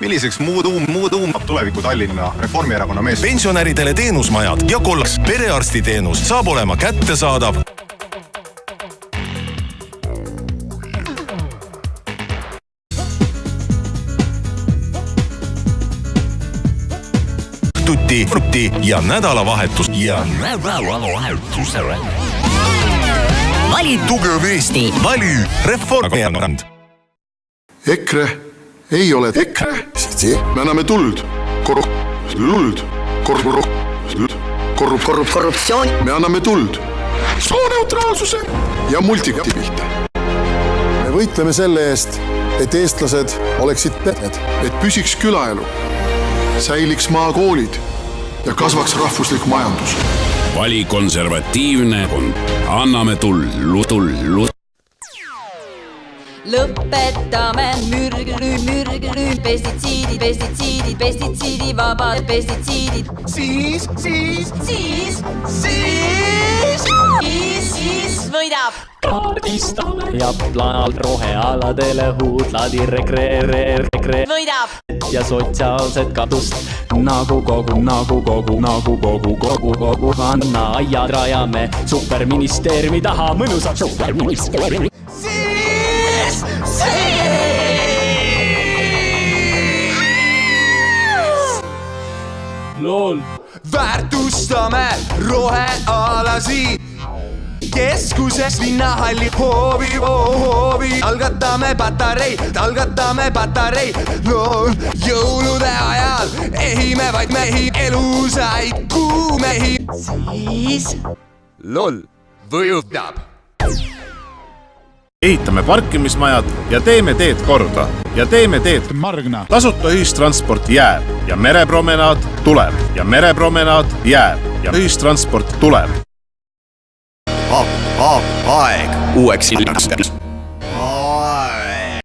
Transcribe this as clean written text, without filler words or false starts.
Milliseks muudab tuleviku Tallinna Reformierakonna mees? Pensionäridele teenusmajad ja kollas perearstiteenus saab olema kättesaadav tutti ja nädalavahetus Vali tugev Eesti. Vali Reformierakond. EKRE ei ole EKRE. Me anname tuld. Korruptsioon. Me anname tuld. Sooneutraalsuse ja multikapti. Me võitleme selle eest, et eestlased oleksid pered, et püsiks külaelu, säiliks maakoolid ja kasvaks rahvuslik majandus. Vali konservatiivne. Anname tullu. Lõpetame mürgrüüm, pestitsiidivabad pestitsiidid. Siis võidab. Kaardistame ja plaanalt rohealadele huudladi rekreer. Võidab. Ja sotsiaalset katust nagu kogu Anna aiad rajame superministeeriumi taha mõnusat superministeeriumi. Lol. Väärtustame rohealasi keskuses linnahalli hoovi. Algatame patarei. Lol. Jõulude ajal ehime vaid mehi, elusaid kuumehi. Siis Lol. Võjutab. Ehitame parkimismajad ja teeme teed korda ja teeme teed Margna. Tasuta ühistransport jääb ja merepromenaad tuleb ja merepromenaad jääb ja ühistransport tuleb. Aeg uueks ilmastamiseks.